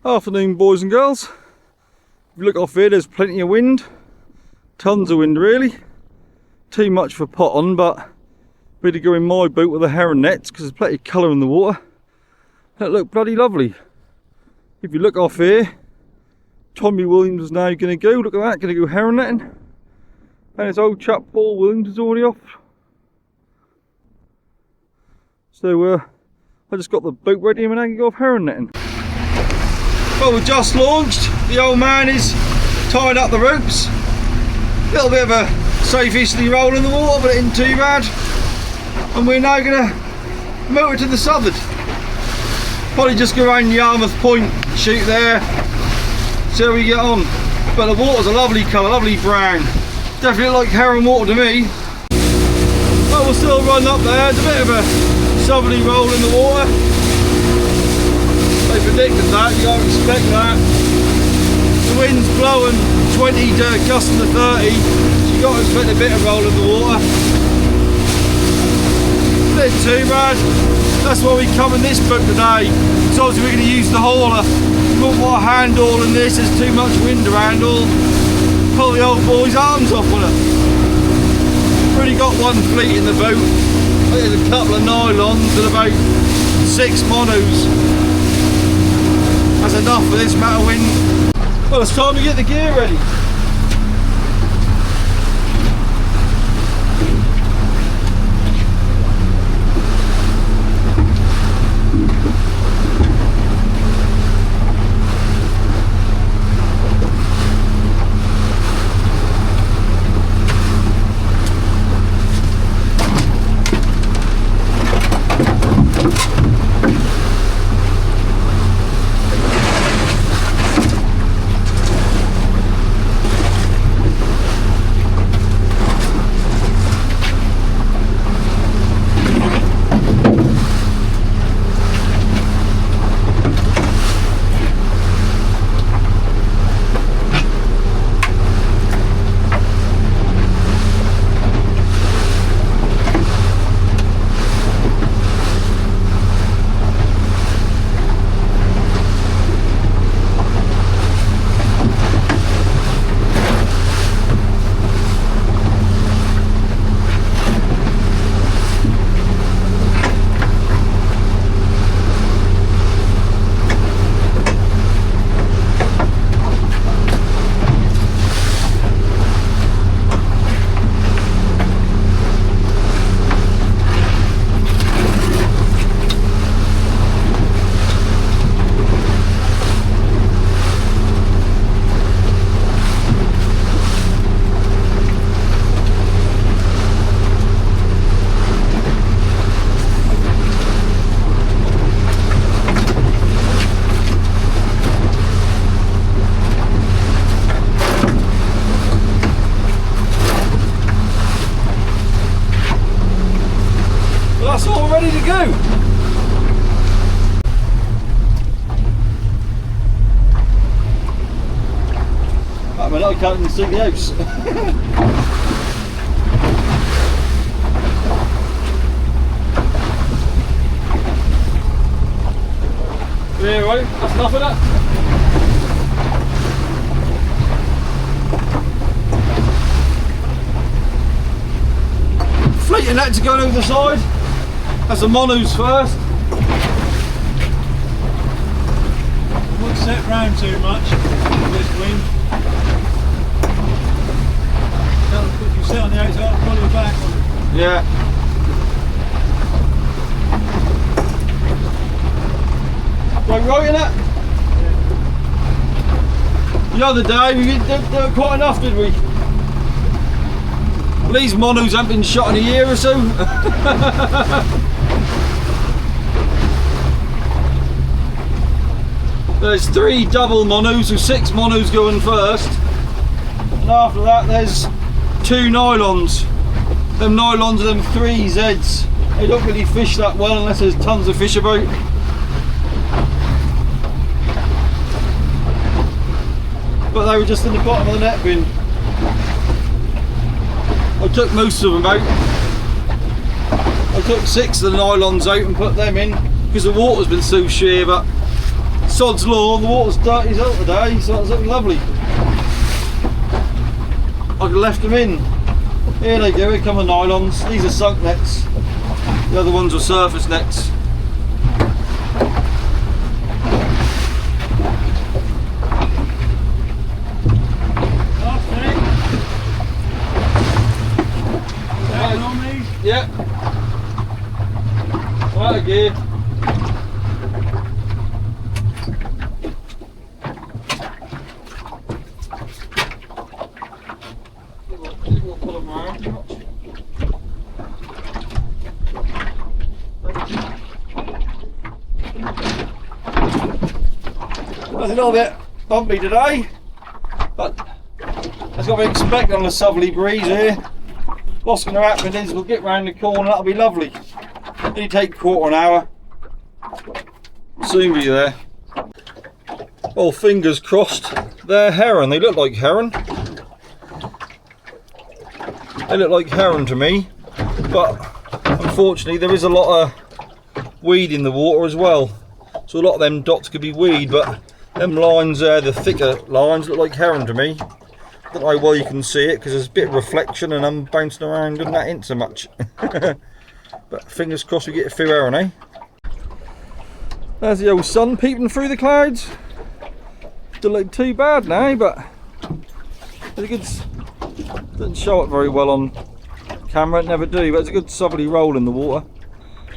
Afternoon, boys and girls. If you look off here, there's plenty of wind. Tons of wind, really. Too much for pot on, but better go in my boat with the herring nets because there's plenty of colour in the water. That look bloody lovely. If you look off here, Tommy Williams is now going to go. Look at that, going to go herring netting. And his old chap Paul Williams is already off. So I just got the boat ready and I can go off herring netting. Well, we've just launched. The old man is tying up the ropes. A little bit of a safe-easterly roll in the water, but it isn't too bad. And we're now going to motor to the southward. Probably just go around Yarmouth Point, shoot there, see how we get on. But the water's a lovely colour, lovely brown. Definitely like herring water to me. But we'll still run up there. There's a bit of a southerly roll in the water. They predicted that, you don't expect that. The wind's blowing 20 to gusting to 30, so you got to expect a bit of roll in the water. Not too bad. That's why we come in this boat today. So obviously we're going to use the hauler. We won't want to handle in this, there's too much wind to handle. Pull the old boy's arms off on it. We've already got one fleet in the boat. There's a couple of nylons and about 6 monos. That's enough for this amount of wind. Well, it's time to get the gear ready. That's all ready to go. I mean, I can't even see the house. There, right? That's enough of that. Fleeting that to go over the side. That's the monos first. Won't set round too much with this wind. If you sit on the outside, I'll pull you back. Yeah. Right in it? Yeah. The other day we didn't do quite enough, did we? Well, these monos haven't been shot in a year or so. There's 3 double monos, so 6 monos going first. And after that there's 2 nylons. Them nylons are them 3 Zs. They don't really fish that well unless there's tons of fish about. But they were just in the bottom of the net bin. I took most of them out. I took 6 of the nylons out and put them in because the water's been so sheer, but sod's law, the water's dirty as hell today, so it's looking lovely. I could have left them in. Here they go, here come the nylons. These are sunk nets. The other ones are surface nets. Yeah. Right again. We'll pull them around too much. That's a little bit bumpy today, but that's what we expect on the southerly breeze here. What's going to happen is we'll get round the corner, that'll be lovely. Only take a quarter an hour. Soon be there. Well, fingers crossed. They're heron, they look like heron. They look like heron to me, but unfortunately there is a lot of weed in the water as well. So a lot of them dots could be weed, but them lines there, the thicker lines, look like heron to me. I don't know why you can see it, because there's a bit of reflection and I'm bouncing around and that ain't so much. But fingers crossed we get a few heron, eh? There's the old sun peeping through the clouds. Doesn't look too bad now, but it's a good, doesn't show it very well on camera, it never do, but it's a good southerly roll in the water.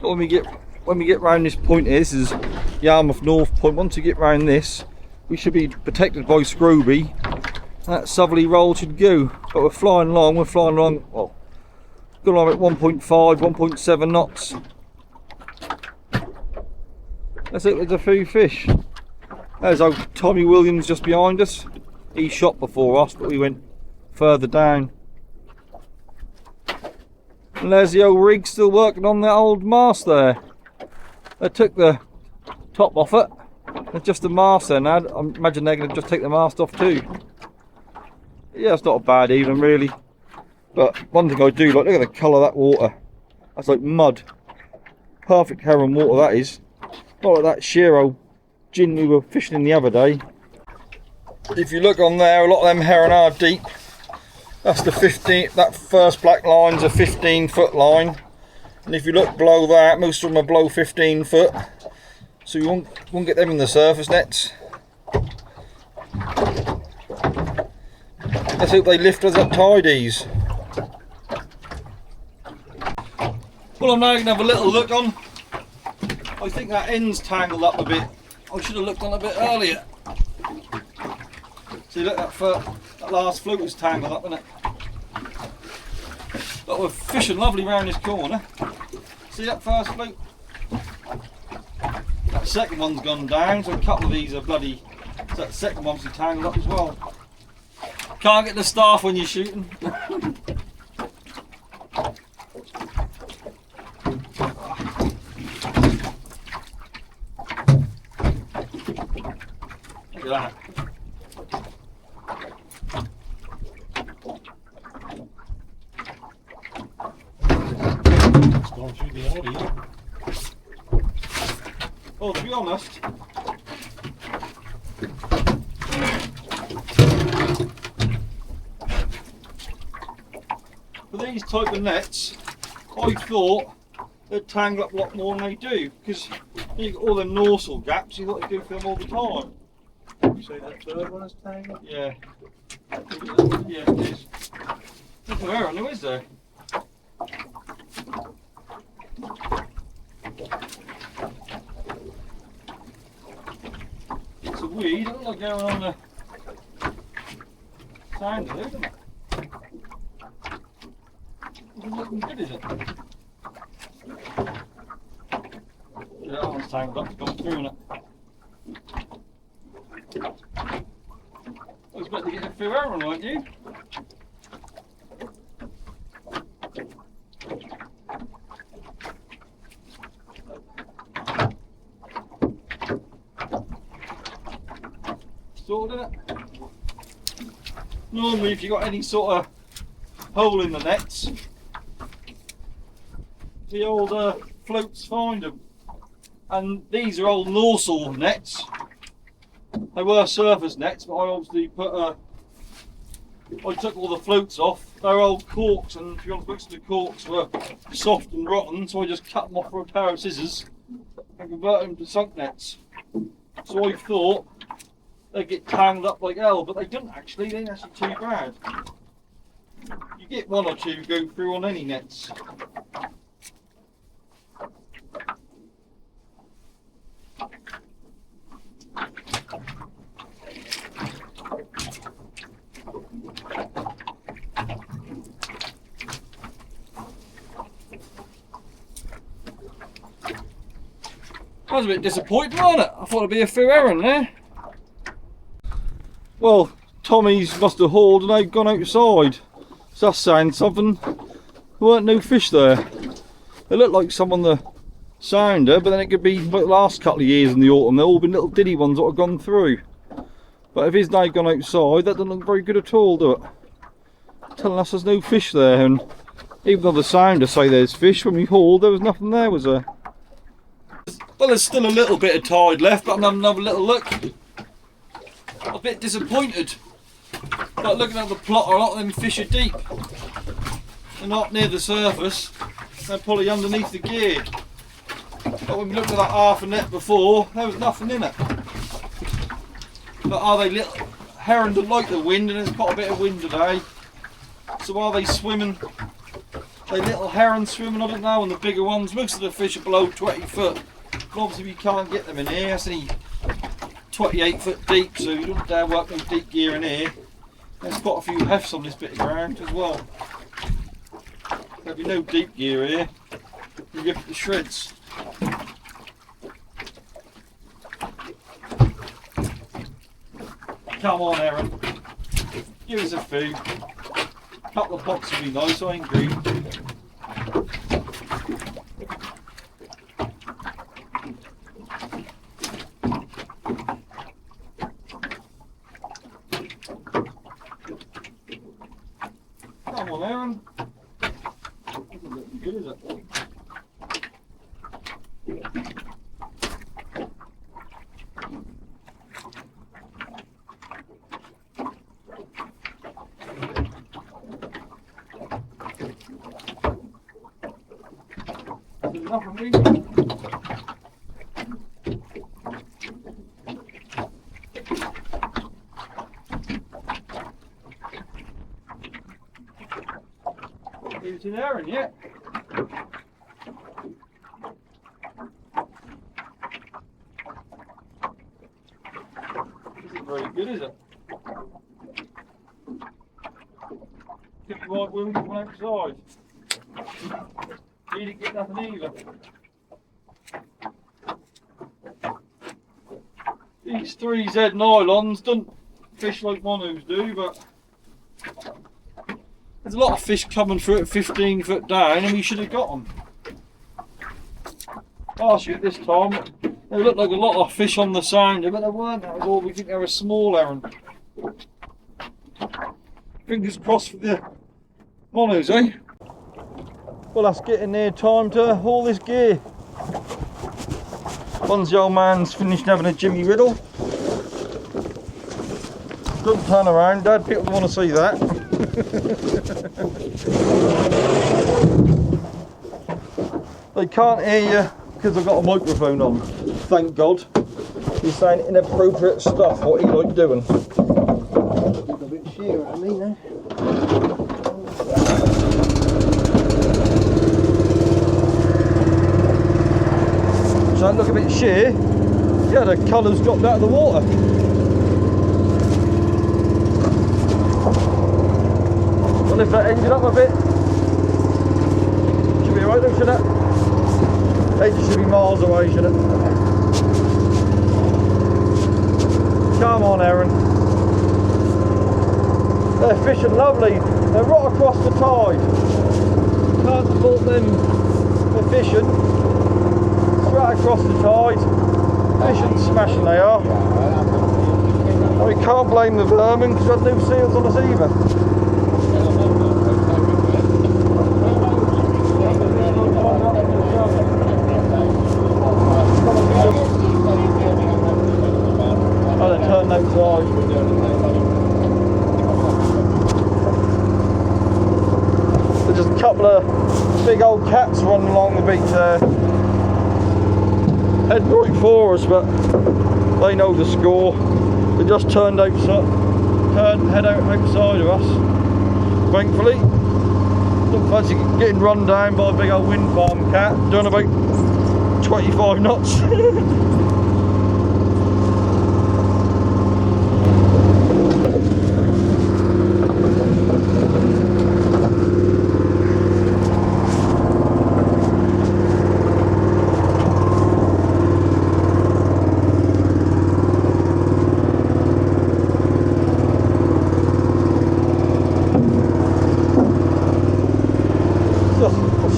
But when we get round this point here, this is Yarmouth North Point, once we get round this we should be protected by Scrooby. That southerly roll should go, but we're flying along, well, going along at 1.5, 1.7 knots. Let's look, there's a few fish. There's old Tommy Williams just behind us. He shot before us, but we went further down. And there's the old rig still working on that old mast there. They took the top off it. There's just the mast there now. I imagine they're going to just take the mast off too. Yeah, it's not a bad evening really. But one thing I do like, look at the colour of that water. That's like mud. Perfect heron water that is. Not like that sheer old gin we were fishing in the other day. If you look on there, a lot of them heron are deep. That's the 15, that first black line's a 15-foot line. And if you look below that, most of them are below 15 foot. So you won't get them in the surface nets. Let's hope they lift us up tidies. Well, I'm now going to have a little look on. I think that end's tangled up a bit. I should have looked on a bit earlier. See, look, that last fluke was tangled up, isn't it? But we're fishing lovely round this corner. See that first fluke? That second one's gone down, so a couple of these are bloody. So that second one's tangled up as well. Can't get the staff when you're shooting. Look at that. It's gone through the audio. Oh, to be honest, for these type of nets, I thought they'd tangle up a lot more than they do, because you've got all them norsal gaps, you thought they'd go for them all the time. You say that third one is tangled? Yeah. Yeah, it is. There's no heron, is there? It's a weed, it looks like going on the sand of it, isn't it? Isn't looking good, is it? Yeah, that one's tangled up, it's gone through, isn't it? I was about to get a few heron, weren't you? Sorted it. Normally, if you've got any sort of hole in the nets, the old floats find them. And these are old norsal nets, They were surface nets, but I obviously I took all the floats off. They're old corks, and to be honest, most of the corks were soft and rotten, so I just cut them off with a pair of scissors and converted them to sunk nets. So I thought they'd get tangled up like hell, but they didn't actually. They ain't actually too bad. You get one or two go through on any nets. That was a bit disappointing, wasn't it? I thought it'd be a few herring there. Well, Tommy's must have hauled and they've gone outside. So that's saying something. There weren't no fish there. They looked like some on the sounder, but then it could be like the last couple of years in the autumn. They've all been little diddy ones that have gone through. But if his now gone outside, that doesn't look very good at all, do it? Telling us there's no fish there, and even though the sounder say there's fish, when we hauled there was nothing there, was there? Well, there's still a little bit of tide left, but I'm having another little look. A bit disappointed. But looking at the plot, a lot of them fish are deep. They're not near the surface. They're probably underneath the gear. But when we looked at that half a net before, there was nothing in it. But are they little herring that like the wind, and there's quite a bit of wind today. So are they swimming? They little herons swimming, I don't know, and the bigger ones. Most of the fish are below 20 foot. But obviously we can't get them in here. That's only 28 foot deep, so you don't dare work with deep gear in here. There's quite a few hefts on this bit of ground as well. There'll be no deep gear here. You rip it to shreds. Come on, Aaron. Give us a few. A couple of pots would be nice, I agree. Come on, Aaron. Doesn't look good, is it? Nothing really. It's an herring yet. Isn't very good, is it? Could be right, we'll get one outside. You didn't get nothing either. These 3Z nylons don't fish like monos do, but there's a lot of fish coming through at 15 foot down, and we should have got them. Last year at this time, they looked like a lot of fish on the sounder, but they weren't. That was all. We think they were small herring. Fingers crossed for the monos, eh? Well, that's getting near time to haul this gear. Once the old man's finished having a Jimmy Riddle. Don't turn around, Dad, people want to see that. They can't hear you because I've got a microphone on, thank God. He's saying inappropriate stuff, what he like doing. A bit sheer at me now. So look a bit sheer. Yeah, the colour's dropped out of the water. I'll lift that engine up a bit. Should be alright though, shouldn't it? Engine should be miles away, shouldn't it? Come on, Aaron. They're fishing lovely. They're right across the tide. Can't fault them for fishing. Right across the tide, fishing smashing they are. We can't blame the vermin because we've had no seals on us either. Oh, they turned standing outside. There's just a couple of big old cats running along the beach there. Heading right for us, but they know the score. They just head out outside of us. Thankfully, don't fancy getting run down by a big old wind farm cat doing about 25 knots.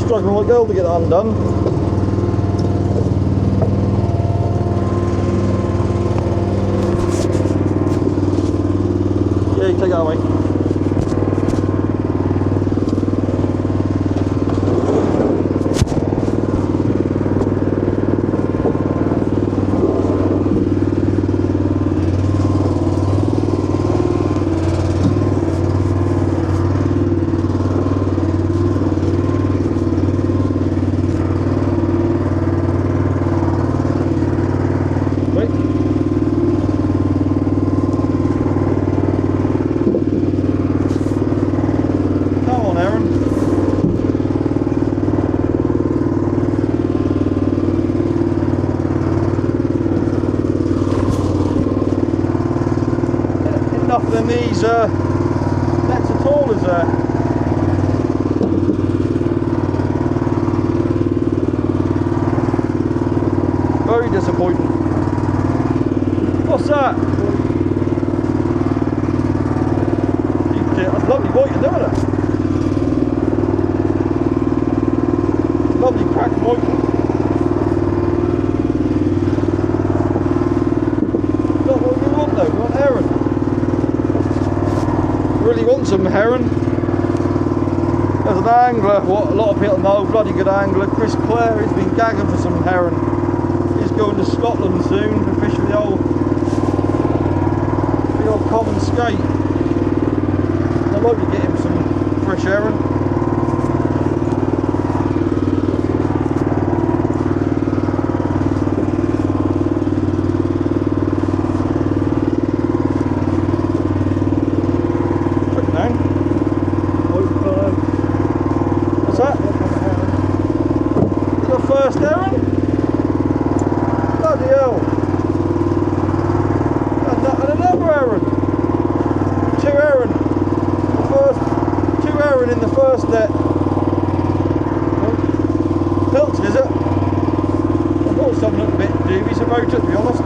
Struggling like hell to get that undone. Yeah, you take that away. Nothing in these nets at all, is there? Very disappointing. What's that? That's lovely whiting, isn't it? Lovely cracked whiting. Not what we want though, we want heron. Really want some heron. There's an angler, what a lot of people know, bloody good angler, Chris Clare. He's been gagging for some heron. He's going to Scotland soon to fish with the old common skate. I'd like to get him some fresh heron. First heron? Bloody hell. And another heron. Two heron. Two heron in the first net. Pilched, is it? I thought something looked a bit dubious about it, to be honest.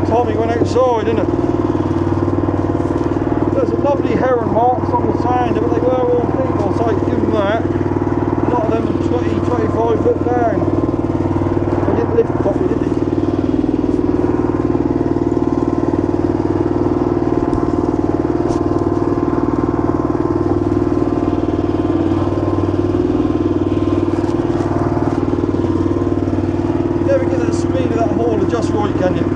Tommy went outside, didn't it? There's a lovely heron marks on the sand, but they were all big, I'll say, give them that. A lot of them are 20-25 foot down. They didn't lift properly, did they? You never get the speed of that hauler just right, can you?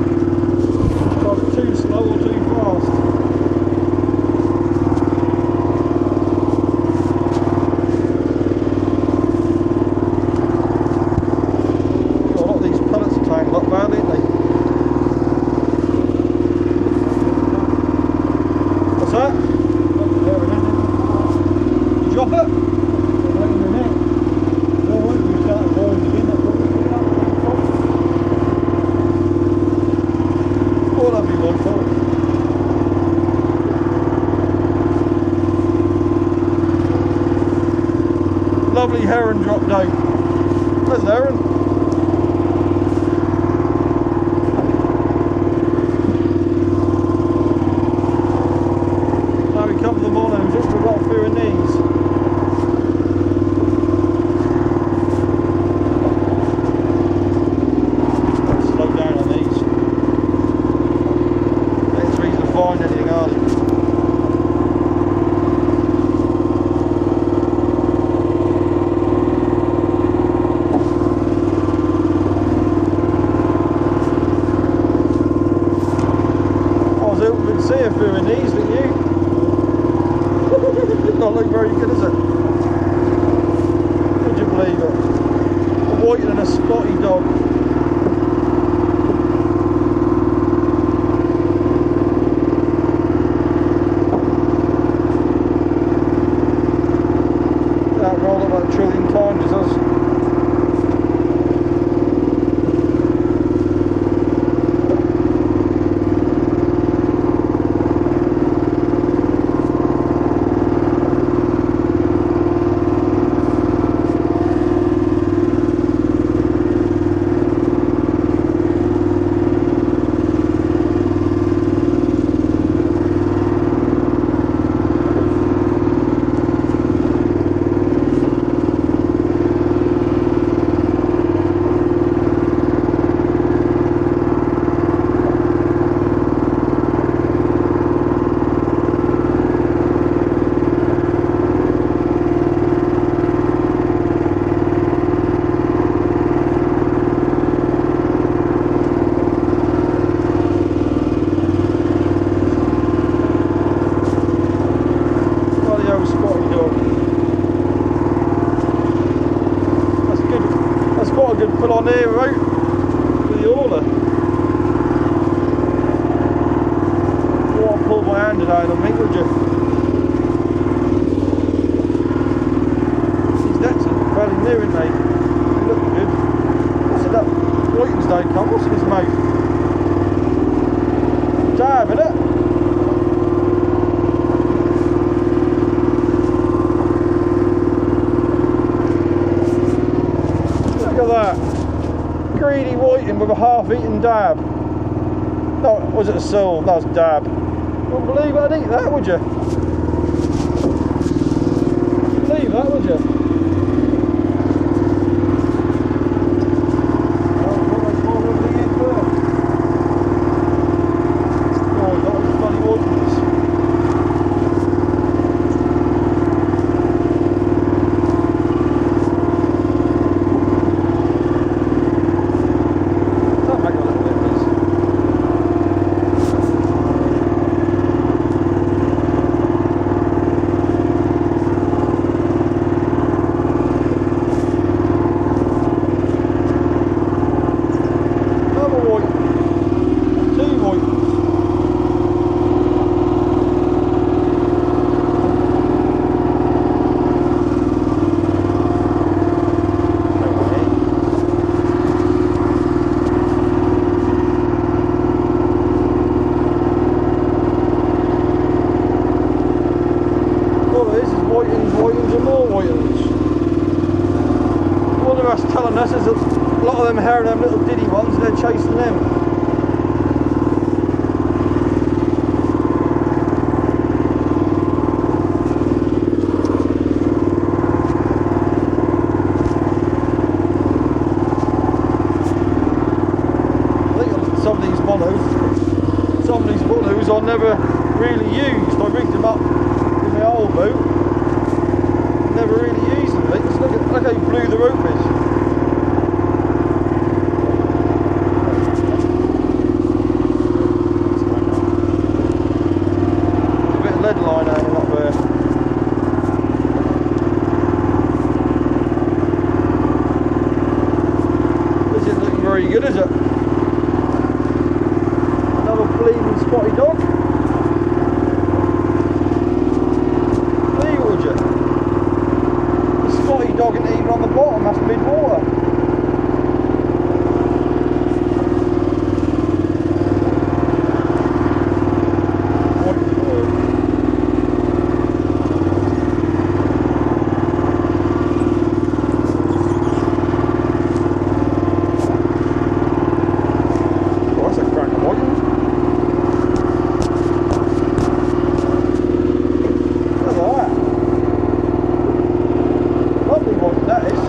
Too slow or too fast. A lot of these pellets are tangled up badly, aren't they? What's that? You drop it? Lovely heron dropped out. There's an heron. hope we can see a few in these, don't you? Does not look very good, is it? Would you believe it? A whiting and a spotty dog. That roll about a trillion times, it does. Put on here, right? With the hauler. You won't pull my hand down on me, would you? These nets are fairly new, aren't they? They look good. What's it up? Whitings don't come. What's in his mouth? Dab, innit? Look at that. Greedy whiting with a half-eaten dab. No, was it a sole? That was dab. Wouldn't believe I'd eat that, would you? Wouldn't believe that, would you? Oh, that was bloody whitings. Whitings and more whitings. What they're telling us is that a lot of them hair and them little diddy ones, they're chasing them. I think some of these monos I never really used. I rigged them up in my old boat. Never really used them. Look how blue the rope is. There's a bit of lead line hanging up there. This isn't looking very good, is it? Another bleeding spotty dog. Would you? Spotty dog isn't even on the bottom, that's mid-water. Oh, that's a crack of whiting. Look at that. Lovely one, that is.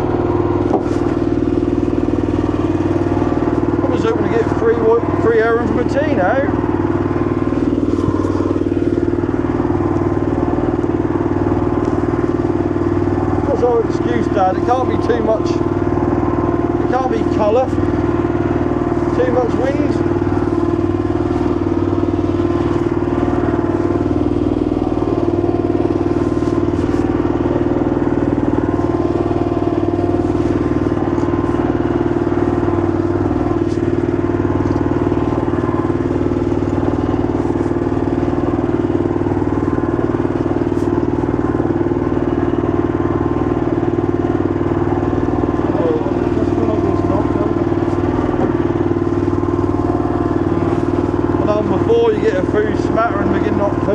I was hoping to get free herring from a tea now. What's our excuse, Dad? It can't be too much. It can't be colour. Too much wind.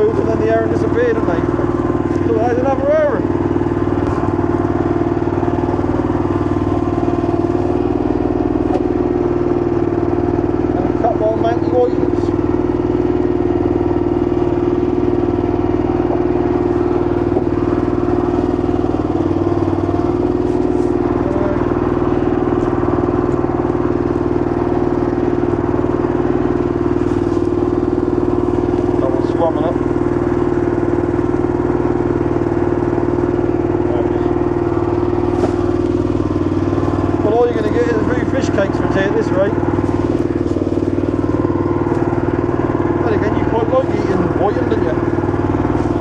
killed and then the heron disappeared, didn't they? So there's another heron. And a couple of manky whitings. Cakes for tea at this rate. But again, you quite like eating whiting, didn't you?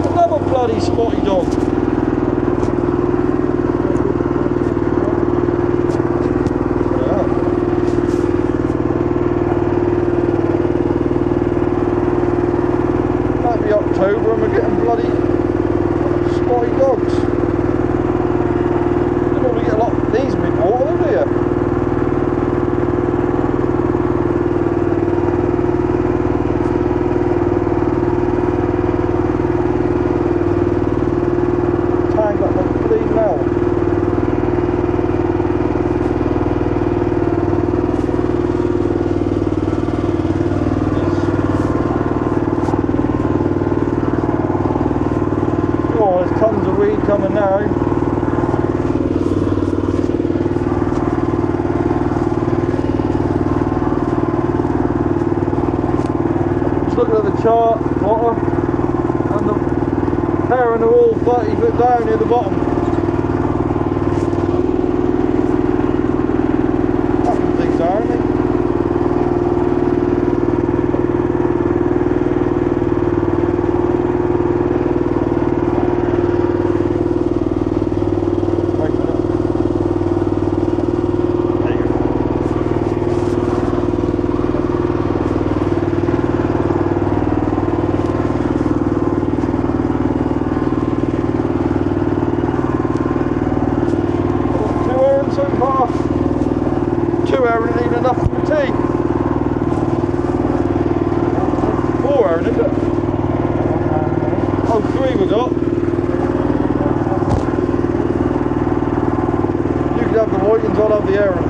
Another bloody spotty dog. Yeah. Might be October and we're getting bloody spotty dogs. You don't normally get a lot of these mid-water, do you? Tons of weed coming now. Just looking at the chart, water, and the heron are all 30 foot down near the bottom. Fucking things are, aren't they? Two heron ain't enough for tea. 4 heron, is it? Oh, 3 we got. You can have the whitings, I'll have the heron.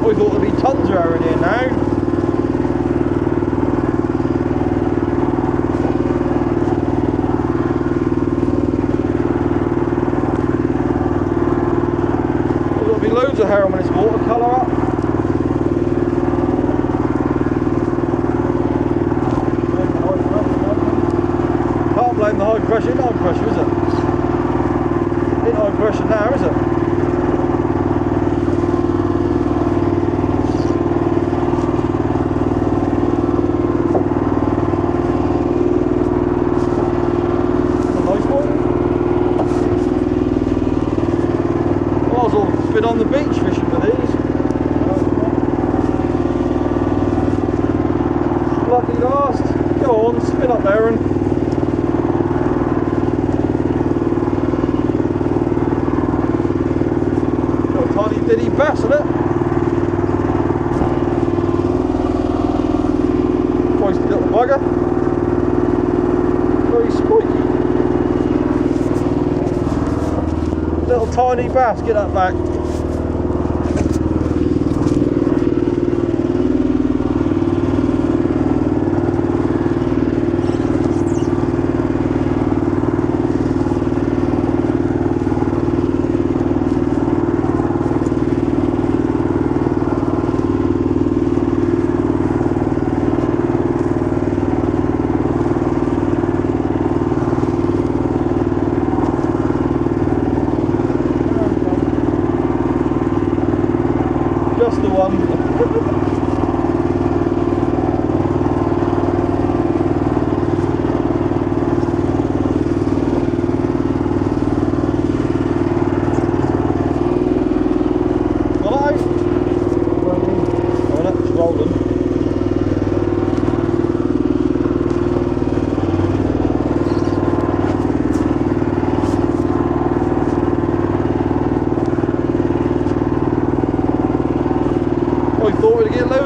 We thought there'd be tons of heron here now. There'll be loads of heron when it's watercolour up. Can't blame the high pressure. Ain't high pressure, is it? Ain't high pressure now, is it? Been on the beach fishing for these. Lucky last. Go on, spin up there and got a tiny diddy bass in it. Feisty little bugger. Very spiky. Little tiny bass, get that back.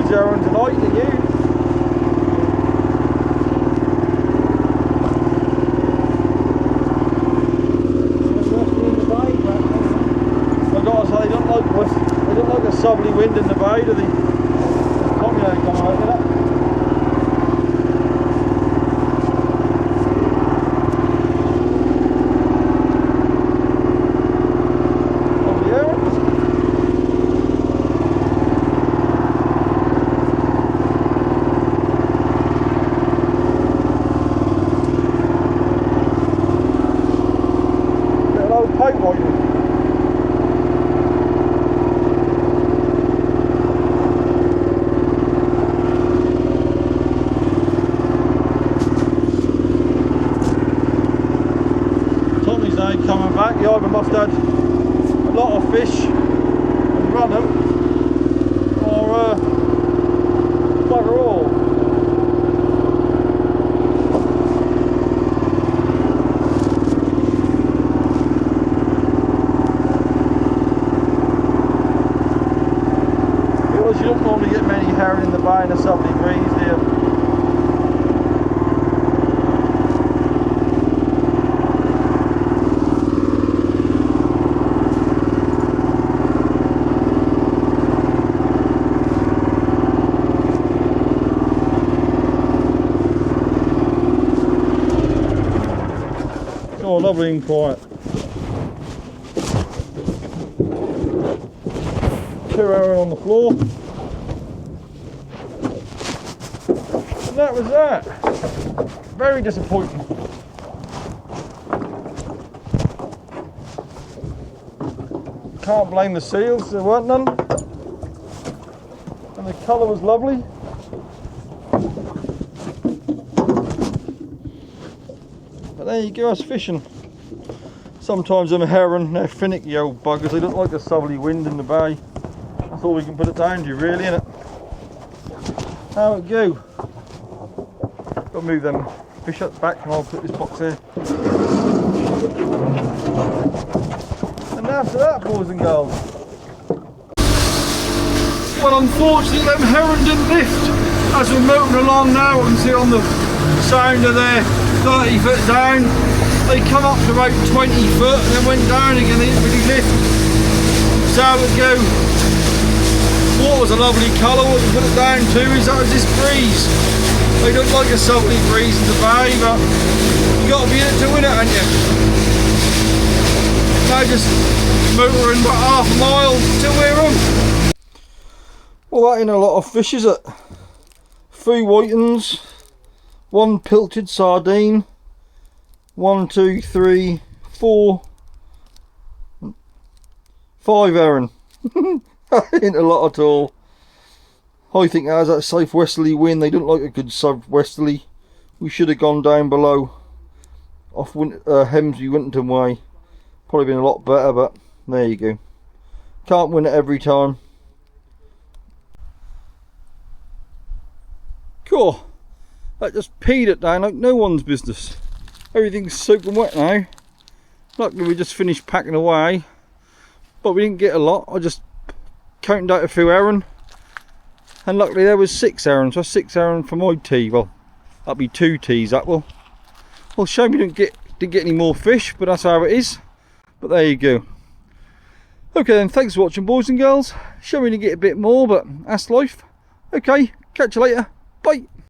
loads of herring tonight, didn't you? I gotta say, they don't like a southerly wind in the bay, do they? There's Tommy ain't gone out with that. Pipe whiting. Tommy's ain't coming back. He either must have had a lot of fish and run them, or bugger all. You don't normally get many herring in the bay in a southerly breeze, do you? Oh, lovely and quiet. 2 herring on the floor. And that was that. Very disappointing. Can't blame the seals, there weren't none. And the colour was lovely. But there you go, us fishing. Sometimes them herring, they're finicky old buggers, they don't like the southerly wind in the bay. That's all we can put it down to, really, innit? How it go? Got to move them fish up back and I'll put this box here. And after that, boys and girls. Well, unfortunately, them herring didn't lift. As we're motoring along now, I can see on the sounder there, 30 foot down. They come up to about 20 foot and then went down again. They didn't really lift. So how it go? Water's a lovely colour. What we put it down to is that was this breeze. They don't like a southerly breeze in the bay, but you got to be in it to win it, haven't you? Now just motoring about half a mile to we're on. Well, that ain't a lot of fish, is it? 3 whitings, 1 pilchard sardine, 1, 2, 3, 4, 5 herring. That ain't a lot at all. I think as that southwesterly wind, they don't like a good southwesterly. We should have gone down below off Hemsley Winterton way. Probably been a lot better, but there you go. Can't win it every time. Cool. That just peed it down like no one's business. Everything's soaking wet now. Luckily we just finished packing away, but we didn't get a lot. I just counted out a few herring, and luckily there was 6 herring, so 6 herring for my tea. Well, that'll be 2 teas, that will. Well, shame we didn't get any more fish, but that's how it is. But there you go. Okay then, thanks for watching, boys and girls. Shame we didn't get a bit more, but that's life. Okay, catch you later. Bye.